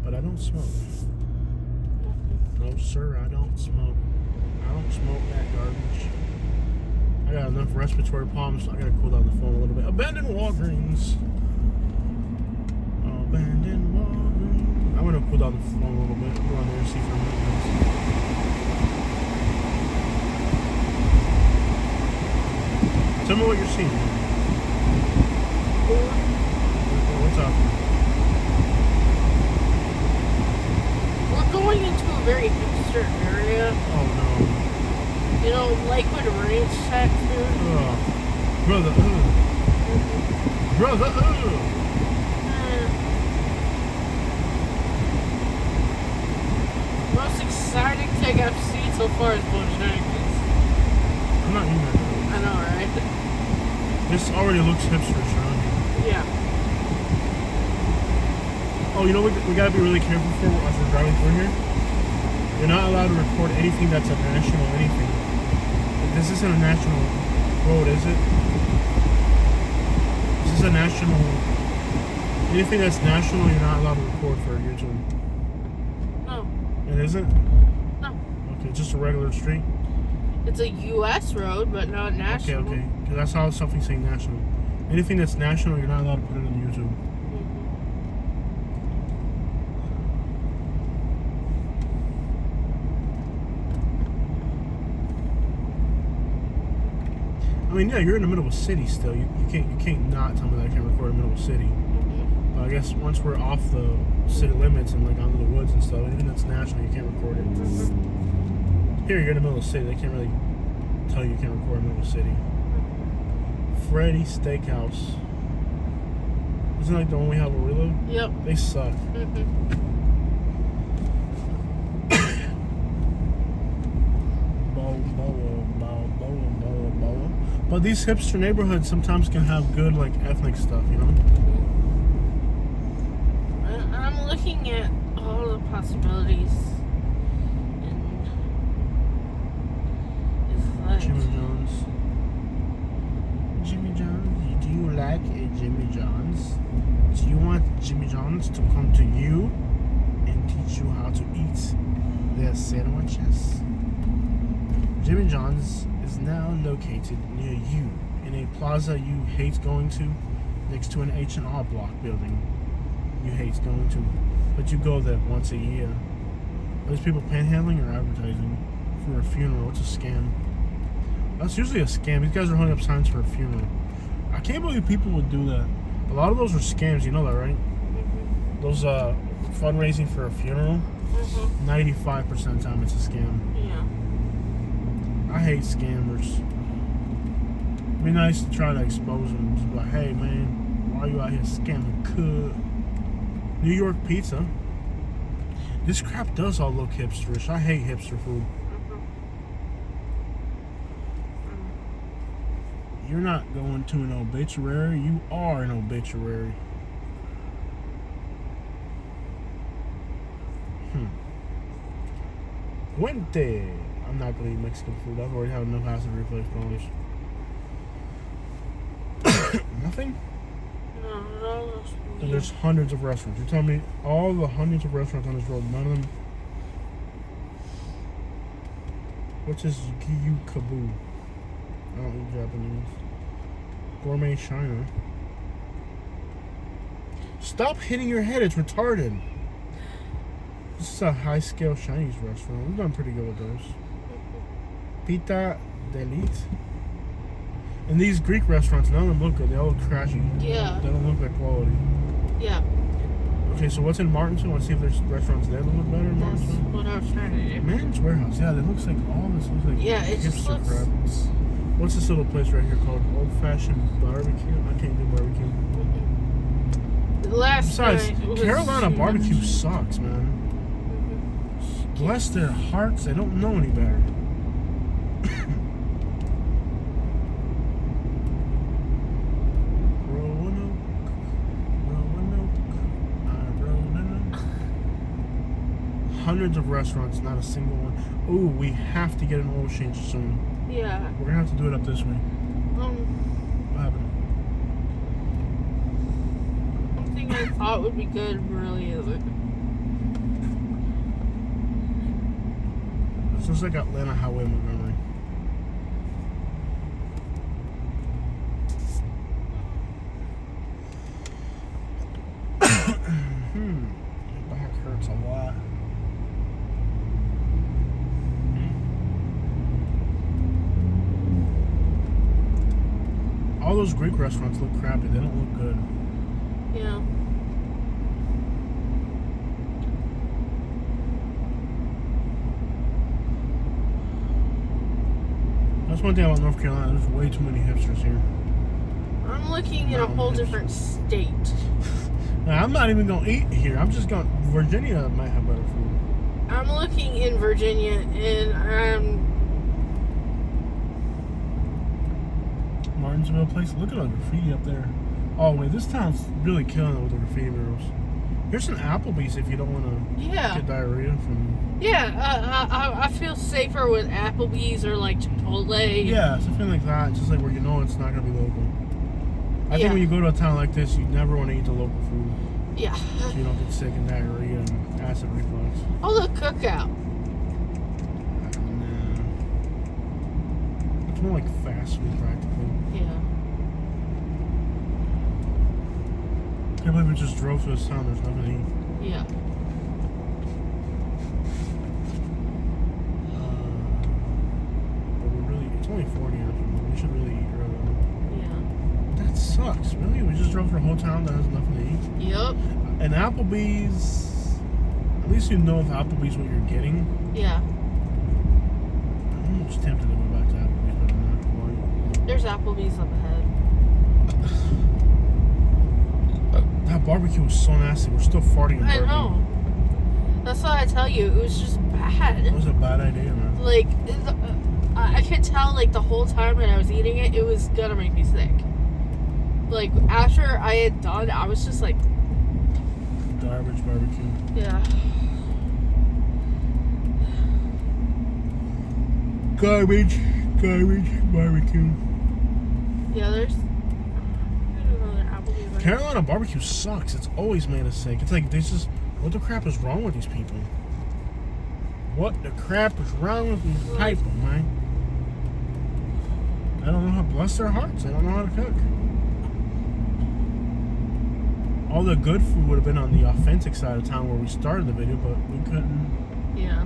But I don't smoke. No, sir, I don't smoke. I don't smoke that garbage. I got enough respiratory problems, so I gotta cool down the phone a little bit. Abandoned Walgreens. Abandoned Walgreens. I'm gonna cool down the phone a little bit. Go on there and see if I'm doing this. Tell me what you're seeing. What's up? We're going into a very hipster area. Oh no. You know, Lakewood Ranch type food. Brother, Brother, Most exciting thing I've seen so far is Bojangles. I'm not eating that. I know, right? This already looks hipsterish around here. Yeah. Oh, you know what we gotta be really careful for as we're driving through here? You're not allowed to record anything that's a national anything. This isn't a national road, is it? This is a national... Anything that's national, you're not allowed to record for YouTube. No. It isn't? No. Okay, just a regular street? It's a U.S. road, but not national. Okay. Because that's how something saying national. Anything that's national, you're not allowed to put it on YouTube. I mean, yeah, you're in the middle of a city still. You can't not tell me that I can't record in the middle of a city. But I guess once we're off the city limits and like onto the woods and stuff, anything that's national, you can't record it. Here, you're in the middle of the city. They can't really tell you can't record in the middle of the city. Freddy's Steakhouse. Isn't that like the one we have where we live? Yep. They suck. But these hipster neighborhoods sometimes can have good like ethnic stuff, you know? I'm looking at all the possibilities. Jimmy John's. Jimmy John's? Do you like a Jimmy John's? Do you want Jimmy John's to come to you and teach you how to eat their sandwiches? Jimmy John's is now located near you in a plaza you hate going to, next to an H&R Block building you hate going to, but you go there once a year. Are these people panhandling or advertising for a funeral? It's a scam. That's usually a scam. These guys are holding up signs for a funeral. I can't believe people would do that. A lot of those are scams, you know that, right? Those fundraising for a funeral, 95% of the time it's a scam. Yeah. I hate scammers. It'd be nice to try to expose them. Just be like, hey man, why are you out here scamming cud? New York pizza. This crap does all look hipsterish. I hate hipster food. You're not going to an obituary. You are an obituary. Puente. I'm not going to eat Mexican food. I've already had enough acid reflux problems. Nothing? No, no. So there's hundreds of restaurants. You're telling me all the hundreds of restaurants on this road, none of them? What's this Giyu Kabu? I don't eat Japanese. Gourmet China. Stop hitting your head, it's retarded. This is a high-scale Chinese restaurant. We've done pretty good with those. Pita d'Elite. And these Greek restaurants, none of them look good. They all look trashy. Yeah. They don't look like quality. Yeah. Okay, so what's in Martinsville? Let's see if there's restaurants there that look better in That's Martinsville. what I was trying to do. Man's Warehouse. Yeah, that looks like all this looks like Yeah, it just hipster looks... crap. What's this little place right here called Old Fashioned Barbecue? I can't do barbecue. Last Besides, night was Carolina too barbecue much. sucks, man. Bless their hearts, they don't know any better. Hundreds of restaurants, not a single one. Ooh, we have to get an oil change soon. Yeah. We're gonna have to do it up this way. What happened? Something I thought would be good really isn't. This looks like Atlanta Highway Montgomery. My back hurts a lot. All those Greek restaurants look crappy. They don't look good. Yeah. That's one thing about North Carolina. There's way too many hipsters here. I'm looking at a whole different state. Now, I'm not even going to eat here. I'm just going... Virginia might have better food. I'm looking in Virginia and I'm... Martinsville place. Look at all the graffiti up there. Oh, wait. This town's really killing it with the graffiti murals. Here's an Applebee's if you don't want to get diarrhea from... Yeah, I feel safer with Applebee's or like Chipotle. Yeah, something like that. Just like where you know it's not going to be local. I think when you go to a town like this, you never want to eat the local food. Yeah. So you don't get sick and diarrhea and acid reflux. Oh, the cookout. Nah. It's more like fast food practically. Yeah. I can't believe we just drove through this town. There's nothing to eat. Yeah. But it's only 40 afternoon. We should really eat early. Yeah. That sucks. Really? We just drove for a whole town that has nothing to eat? Yep. And Applebee's, at least you know if Applebee's what you're getting. Yeah. just tempted to go back to Applebee's, but I'm not going. There's Applebee's up ahead. That barbecue was so nasty. We're still farting and burping. I know. That's what I tell you. It was just bad. It was a bad idea, man. Like, I could tell, like, the whole time when I was eating it, it was gonna make me sick. Like, after I had done, I was just like... Garbage barbecue. Yeah. Garbage barbecue. Yeah, there's... Carolina barbecue sucks. It's always made us sick. It's like, this is... What the crap is wrong with these people? What the crap is wrong with these people, man? I don't know how to bless their hearts. I don't know how to cook. All the good food would have been on the authentic side of town where we started the video, but we couldn't. Yeah.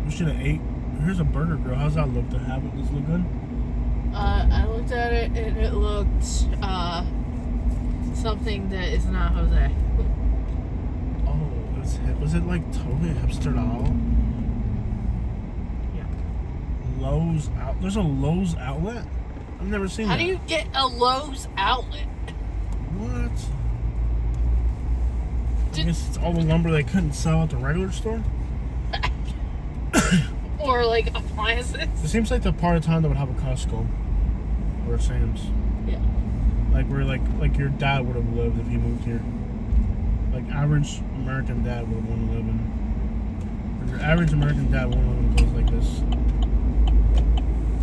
We should have ate. Here's a burger grill. How's that look to have it? Does it look good? I looked at it and it looked something that is not Jose. Oh, was it like totally hipster doll? Yeah. Lowe's out. There's a Lowe's outlet. I've never seen that. How do you get a Lowe's outlet? What? I guess it's all the lumber they couldn't sell at the regular store. Or like appliances. It seems like the part of town that would have a Costco or a Sam's. Yeah. Like where like your dad would have lived if he moved here. Like average American dad would want to live in. Or your average American dad won't live in a place like this.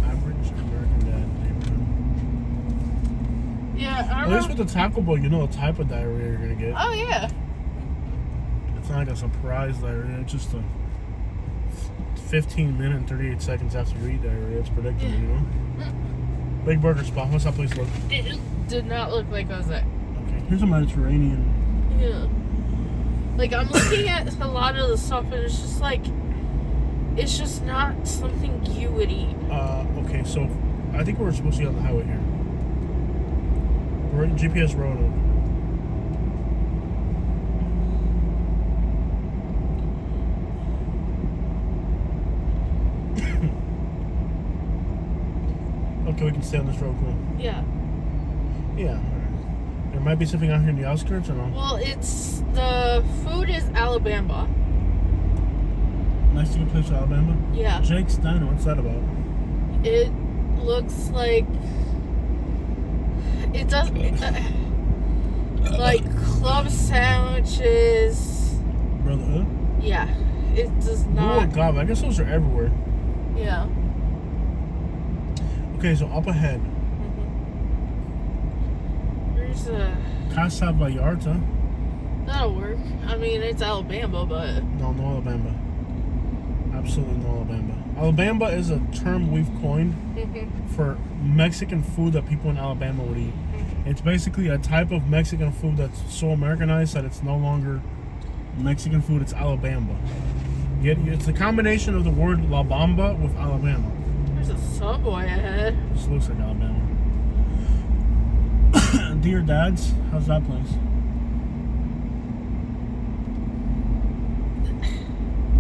Average American dad neighborhood. Yeah, I At least with the Taco Bell, you know the type of diarrhea you're gonna get. Oh yeah. It's not like a surprise diarrhea. It's just a 15 minute and 38 seconds after you eat diarrhea. It's predictable, you know. Big burger spot. What's that place look? It did not look like Jose. Okay, here's a Mediterranean. Yeah. Like, I'm looking at a lot of the stuff and it's just like, it's just not something you would eat. Okay, so I think we're supposed to be on the highway here. We're in GPS Road. Okay, we can stay on this road, cool. Yeah. Yeah, alright. There might be something out here in the outskirts or no? Well, the food is Alabama. Nice to get place to Alabama? Yeah. Jake's Diner, what's that about? It looks like... It does... like club sandwiches. Brother, Yeah. It does not... Oh, God, I guess those are everywhere. Yeah. Okay, so up ahead. There's a... Casa Vallarta. That'll work. I mean, it's Alabama, but... No Alabama. Absolutely no Alabama. Alabama is a term we've coined for Mexican food that people in Alabama would eat. It's basically a type of Mexican food that's so Americanized that it's no longer Mexican food, it's Alabama. Yet it's a combination of the word La Bamba with Alabama. There's a Subway ahead. This looks like Alabama. Dear Dads, how's that place?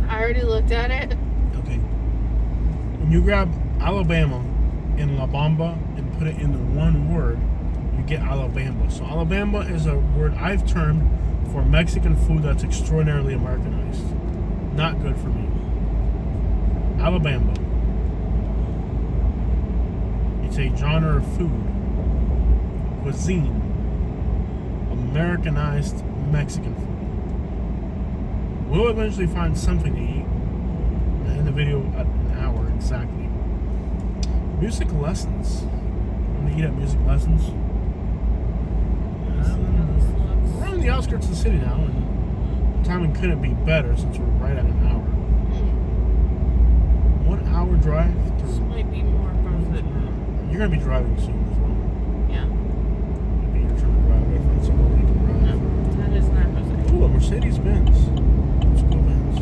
I already looked at it. Okay. When you grab Alabama and La Bamba and put it into one word, you get Alabama. So Alabama is a word I've termed for Mexican food that's extraordinarily Americanized. Not good for me. Alabama. It's a genre of food, cuisine, Americanized Mexican food. We'll eventually find something to eat. In the video, an hour exactly. Music lessons. I'm gonna eat at music lessons. We're on the outskirts of the city now, and the timing couldn't be better since we're right at an hour. 1 hour drive This through. might be more worth it. You're gonna be driving soon as well. Yeah. Maybe you're trying to drive away from someone who can drive. No, that is not Jose. Ooh, a Mercedes Benz. Let's go Benz.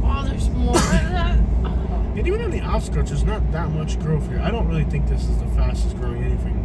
Oh, there's more of that? Oh. And even on the outskirts, there's not that much growth here. I don't really think this is the fastest growing anything.